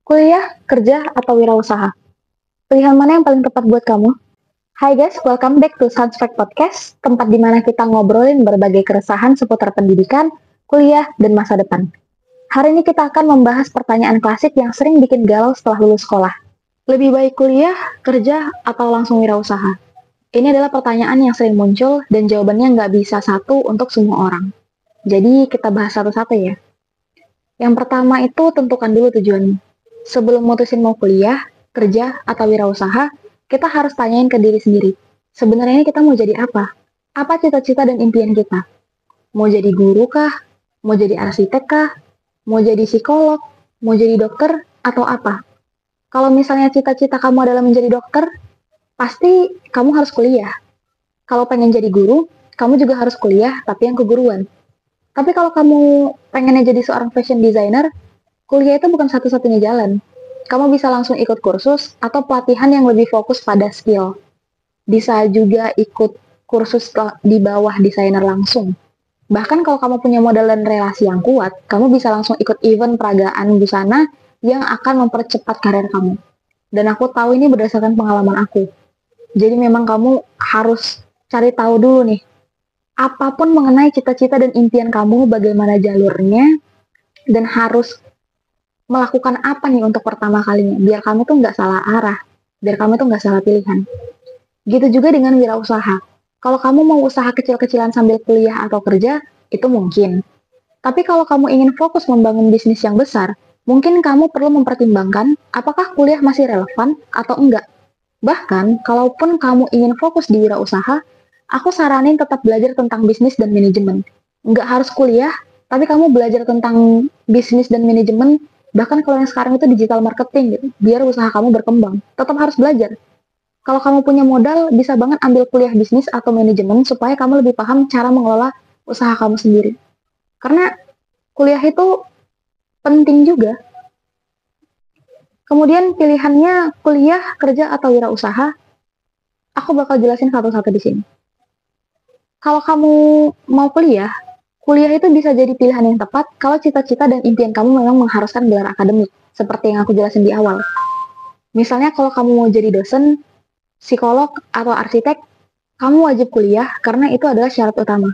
Kuliah, kerja, atau wirausaha? Pilihan mana yang paling tepat buat kamu? Hai guys, welcome back to Science Fact Podcast, tempat di mana kita ngobrolin berbagai keresahan seputar pendidikan, kuliah, dan masa depan. Hari ini kita akan membahas pertanyaan klasik yang sering bikin galau setelah lulus sekolah. Lebih baik kuliah, kerja, atau langsung wirausaha? Ini adalah pertanyaan yang sering muncul dan jawabannya nggak bisa satu untuk semua orang. Jadi kita bahas satu-satu ya. Yang pertama itu tentukan dulu tujuanmu. Sebelum mutusin mau kuliah, kerja, atau wirausaha, kita harus tanyain ke diri sendiri. Sebenarnya kita mau jadi apa? Apa cita-cita dan impian kita? Mau jadi guru kah? Mau jadi arsitek kah? Mau jadi psikolog? Mau jadi dokter? Atau apa? Kalau misalnya cita-cita kamu adalah menjadi dokter, pasti kamu harus kuliah. Kalau pengen jadi guru, kamu juga harus kuliah, tapi yang keguruan. Tapi kalau kamu pengennya jadi seorang fashion designer, kuliah itu bukan satu-satunya jalan. Kamu bisa langsung ikut kursus atau pelatihan yang lebih fokus pada skill. Bisa juga ikut kursus di bawah desainer langsung. Bahkan kalau kamu punya modal dan relasi yang kuat, kamu bisa langsung ikut event peragaan busana yang akan mempercepat karir kamu. Dan aku tahu ini berdasarkan pengalaman aku. Jadi memang kamu harus cari tahu dulu nih, apapun mengenai cita-cita dan impian kamu, bagaimana jalurnya, dan harus melakukan apa nih untuk pertama kalinya, biar kamu tuh nggak salah arah, biar kamu tuh nggak salah pilihan. Gitu juga dengan wirausaha. Kalau kamu mau usaha kecil-kecilan sambil kuliah atau kerja, itu mungkin. Tapi kalau kamu ingin fokus membangun bisnis yang besar, mungkin kamu perlu mempertimbangkan apakah kuliah masih relevan atau enggak. Bahkan, kalaupun kamu ingin fokus di wirausaha, aku saranin tetap belajar tentang bisnis dan manajemen. Nggak harus kuliah, tapi kamu belajar tentang bisnis dan manajemen, bahkan kalau yang sekarang itu digital marketing gitu, biar usaha kamu berkembang. Tetap harus belajar. Kalau kamu punya modal, bisa banget ambil kuliah bisnis atau manajemen supaya kamu lebih paham cara mengelola usaha kamu sendiri. Karena kuliah itu penting juga. Kemudian pilihannya kuliah, kerja, atau wirausaha, aku bakal jelasin satu-satu di sini. Kalau kamu mau kuliah, kuliah itu bisa jadi pilihan yang tepat kalau cita-cita dan impian kamu memang mengharuskan gelar akademik, seperti yang aku jelasin di awal. Misalnya kalau kamu mau jadi dosen, psikolog, atau arsitek, kamu wajib kuliah karena itu adalah syarat utama.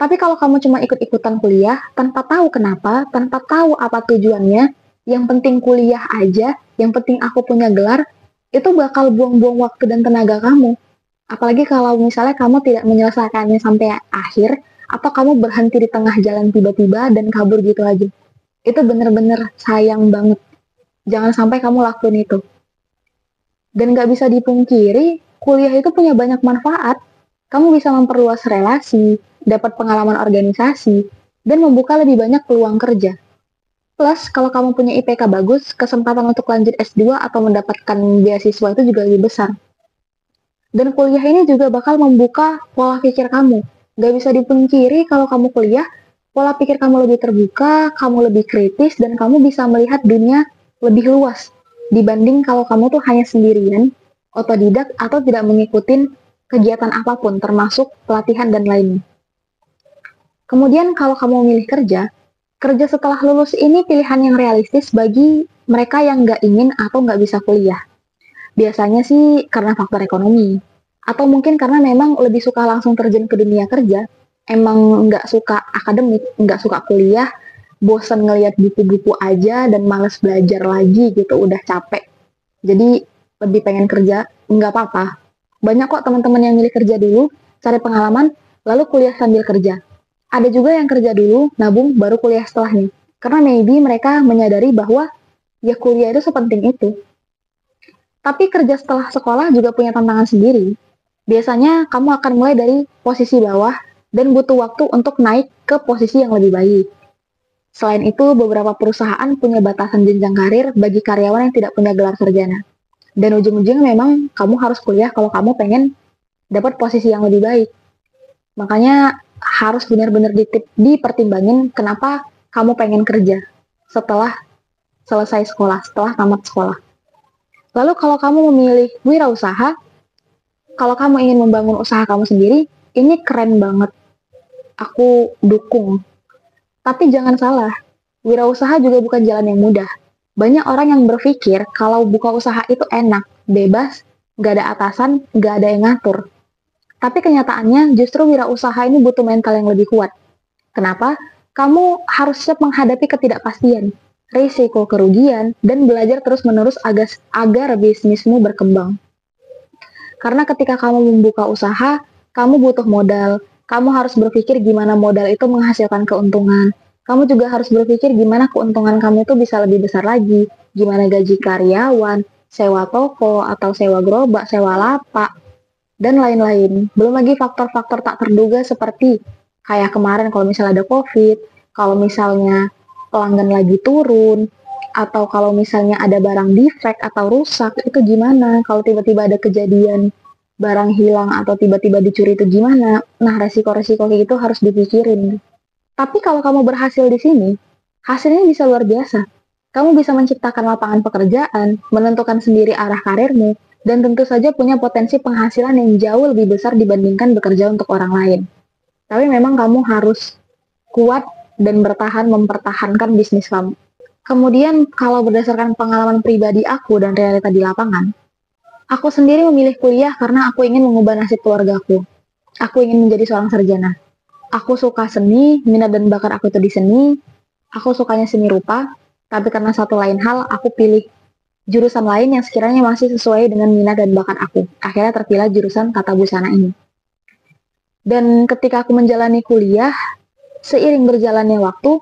Tapi kalau kamu cuma ikut-ikutan kuliah, tanpa tahu kenapa, tanpa tahu apa tujuannya, yang penting kuliah aja, yang penting aku punya gelar, itu bakal buang-buang waktu dan tenaga kamu. Apalagi kalau misalnya kamu tidak menyelesaikannya sampai akhir, atau kamu berhenti di tengah jalan tiba-tiba dan kabur gitu aja. Itu bener-bener sayang banget. Jangan sampai kamu lakuin itu. Dan gak bisa dipungkiri, kuliah itu punya banyak manfaat. Kamu bisa memperluas relasi, dapat pengalaman organisasi, dan membuka lebih banyak peluang kerja. Plus, kalau kamu punya IPK bagus, kesempatan untuk lanjut S2 atau mendapatkan beasiswa itu juga lebih besar. Dan kuliah ini juga bakal membuka pola pikir kamu. Gak bisa dipungkiri kalau kamu kuliah, pola pikir kamu lebih terbuka, kamu lebih kritis, dan kamu bisa melihat dunia lebih luas. Dibanding kalau kamu tuh hanya sendirian, otodidak, atau tidak mengikuti kegiatan apapun, termasuk pelatihan dan lainnya. Kemudian kalau kamu memilih kerja, kerja setelah lulus ini pilihan yang realistis bagi mereka yang nggak ingin atau nggak bisa kuliah. Biasanya sih karena faktor ekonomi, atau mungkin karena memang lebih suka langsung terjun ke dunia kerja, emang nggak suka akademik, nggak suka kuliah, bosan ngelihat buku-buku aja dan males belajar lagi gitu, udah capek. Jadi lebih pengen kerja, nggak apa-apa. Banyak kok teman-teman yang milih kerja dulu, cari pengalaman, lalu kuliah sambil kerja. Ada juga yang kerja dulu, nabung, baru kuliah setelahnya. Karena maybe mereka menyadari bahwa ya kuliah itu sepenting itu. Tapi kerja setelah sekolah juga punya tantangan sendiri. Biasanya kamu akan mulai dari posisi bawah dan butuh waktu untuk naik ke posisi yang lebih baik. Selain itu, beberapa perusahaan punya batasan jenjang karir bagi karyawan yang tidak punya gelar sarjana. Dan ujung-ujungnya memang kamu harus kuliah kalau kamu pengen dapat posisi yang lebih baik. Makanya harus benar-benar dipertimbangin kenapa kamu pengen kerja setelah selesai sekolah, setelah tamat sekolah. Lalu kalau kamu memilih wirausaha, kalau kamu ingin membangun usaha kamu sendiri, ini keren banget. Aku dukung. Tapi jangan salah, wirausaha juga bukan jalan yang mudah. Banyak orang yang berpikir kalau buka usaha itu enak, bebas, nggak ada atasan, nggak ada yang ngatur. Tapi kenyataannya justru wirausaha ini butuh mental yang lebih kuat. Kenapa? Kamu harus siap menghadapi ketidakpastian, risiko kerugian, dan belajar terus-menerus agar bisnismu berkembang. Karena ketika kamu membuka usaha, kamu butuh modal. Kamu harus berpikir gimana modal itu menghasilkan keuntungan. Kamu juga harus berpikir gimana keuntungan kamu itu bisa lebih besar lagi. Gimana gaji karyawan, sewa toko, atau sewa gerobak, sewa lapak, dan lain-lain. Belum lagi faktor-faktor tak terduga seperti kayak kemarin kalau misalnya ada COVID, kalau misalnya pelanggan lagi turun, atau kalau misalnya ada barang defect atau rusak, itu gimana? Kalau tiba-tiba ada kejadian barang hilang atau tiba-tiba dicuri itu gimana? Nah, resiko-resiko kayak gitu harus dipikirin. Tapi kalau kamu berhasil di sini, hasilnya bisa luar biasa. Kamu bisa menciptakan lapangan pekerjaan, menentukan sendiri arah karirmu, dan tentu saja punya potensi penghasilan yang jauh lebih besar dibandingkan bekerja untuk orang lain. Tapi memang kamu harus kuat dan bertahan mempertahankan bisnis kamu. Kemudian kalau berdasarkan pengalaman pribadi aku dan realita di lapangan, aku sendiri memilih kuliah karena aku ingin mengubah nasib keluargaku. Aku ingin menjadi seorang sarjana. Aku suka seni, minat dan bakat aku itu di seni. Aku sukanya seni rupa, tapi karena satu lain hal, aku pilih jurusan lain yang sekiranya masih sesuai dengan minat dan bakat aku. Akhirnya terpilih jurusan tata busana ini. Dan ketika aku menjalani kuliah, seiring berjalannya waktu,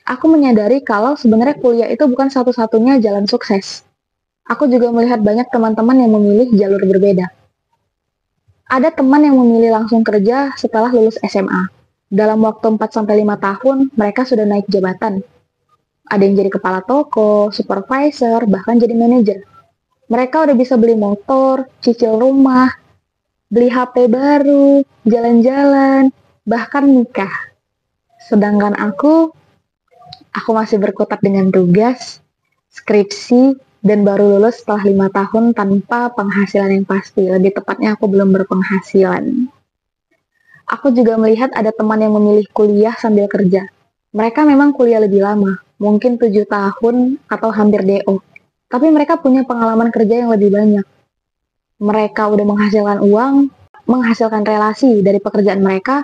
aku menyadari kalau sebenarnya kuliah itu bukan satu-satunya jalan sukses. Aku juga melihat banyak teman-teman yang memilih jalur berbeda. Ada teman yang memilih langsung kerja setelah lulus SMA. Dalam waktu 4-5 tahun, mereka sudah naik jabatan. Ada yang jadi kepala toko, supervisor, bahkan jadi manajer. Mereka udah bisa beli motor, cicil rumah, beli HP baru, jalan-jalan, bahkan nikah. Sedangkan aku masih berkutat dengan tugas, skripsi, dan baru lulus setelah 5 tahun tanpa penghasilan yang pasti. Lebih tepatnya aku belum berpenghasilan. Aku juga melihat ada teman yang memilih kuliah sambil kerja. Mereka memang kuliah lebih lama, mungkin 7 tahun atau hampir DO. Tapi mereka punya pengalaman kerja yang lebih banyak. Mereka udah menghasilkan uang, menghasilkan relasi dari pekerjaan mereka.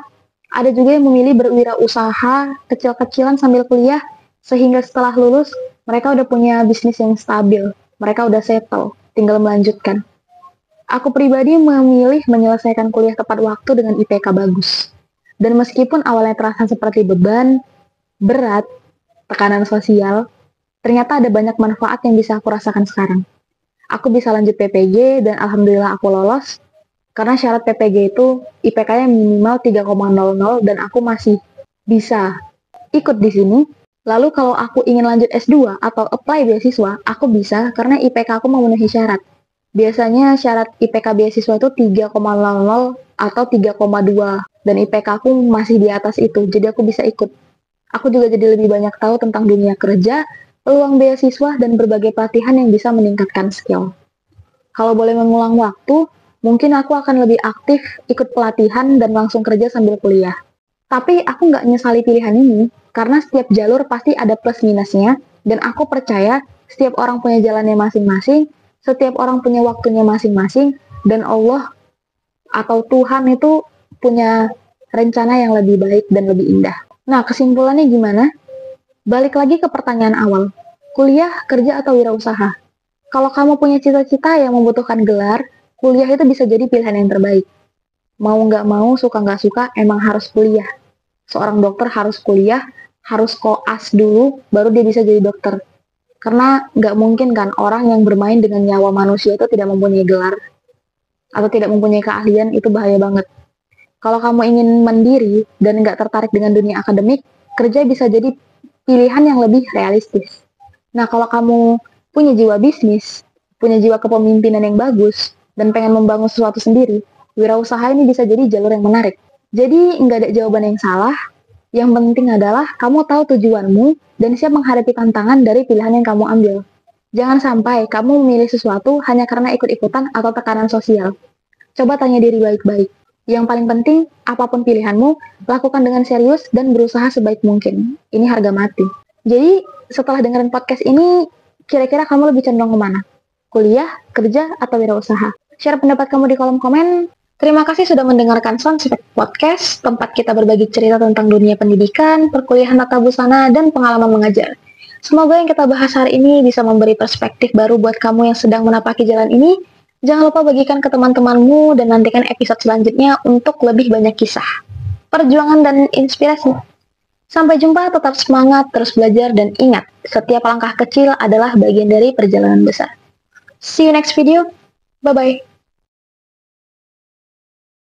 Ada juga yang memilih berwirausaha kecil-kecilan sambil kuliah, sehingga setelah lulus, mereka udah punya bisnis yang stabil. Mereka udah settle, tinggal melanjutkan. Aku pribadi memilih menyelesaikan kuliah tepat waktu dengan IPK bagus. Dan meskipun awalnya terasa seperti beban, berat, tekanan sosial, ternyata ada banyak manfaat yang bisa aku rasakan sekarang. Aku bisa lanjut PPG dan alhamdulillah aku lolos. Karena syarat PPG itu IPK-nya minimal 3,00 dan aku masih bisa ikut di sini. Lalu kalau aku ingin lanjut S2 atau apply beasiswa, aku bisa karena IPK aku memenuhi syarat. Biasanya syarat IPK beasiswa itu 3,00 atau 3,2 dan IPK aku masih di atas itu, jadi aku bisa ikut. Aku juga jadi lebih banyak tahu tentang dunia kerja, peluang beasiswa, dan berbagai pelatihan yang bisa meningkatkan skill. Kalau boleh mengulang waktu, mungkin aku akan lebih aktif ikut pelatihan dan langsung kerja sambil kuliah. Tapi aku nggak nyesali pilihan ini, karena setiap jalur pasti ada plus minusnya, dan aku percaya setiap orang punya jalannya masing-masing, setiap orang punya waktunya masing-masing, dan Allah atau Tuhan itu punya rencana yang lebih baik dan lebih indah. Nah, kesimpulannya gimana? Balik lagi ke pertanyaan awal. Kuliah, kerja, atau wirausaha? Kalau kamu punya cita-cita yang membutuhkan gelar, kuliah itu bisa jadi pilihan yang terbaik. Mau nggak mau, suka nggak suka, emang harus kuliah. Seorang dokter harus kuliah, harus koas dulu, baru dia bisa jadi dokter. Karena nggak mungkin kan orang yang bermain dengan nyawa manusia itu tidak mempunyai gelar atau tidak mempunyai keahlian, itu bahaya banget. Kalau kamu ingin mandiri dan nggak tertarik dengan dunia akademik, kerja bisa jadi pilihan yang lebih realistis. Nah, kalau kamu punya jiwa bisnis, punya jiwa kepemimpinan yang bagus, dan pengen membangun sesuatu sendiri, wirausaha ini bisa jadi jalur yang menarik. Jadi, nggak ada jawaban yang salah. Yang penting adalah kamu tahu tujuanmu dan siap menghadapi tantangan dari pilihan yang kamu ambil. Jangan sampai kamu memilih sesuatu hanya karena ikut-ikutan atau tekanan sosial. Coba tanya diri baik-baik. Yang paling penting, apapun pilihanmu, lakukan dengan serius dan berusaha sebaik mungkin. Ini harga mati. Jadi, setelah dengerin podcast ini, Kira-kira kamu lebih condong kemana? Kuliah, kerja, atau wirausaha? Share pendapat kamu di kolom komen. Terima kasih sudah mendengarkan Sound Effect Podcast, tempat kita berbagi cerita tentang dunia pendidikan, perkuliahan tata busana, dan pengalaman mengajar. Semoga yang kita bahas hari ini bisa memberi perspektif baru buat kamu yang sedang menapaki jalan ini. Jangan lupa bagikan ke teman-temanmu dan nantikan episode selanjutnya untuk lebih banyak kisah, perjuangan, dan inspirasi. Sampai jumpa, tetap semangat, terus belajar, dan ingat, setiap langkah kecil adalah bagian dari perjalanan besar. See you next video. Bye-bye.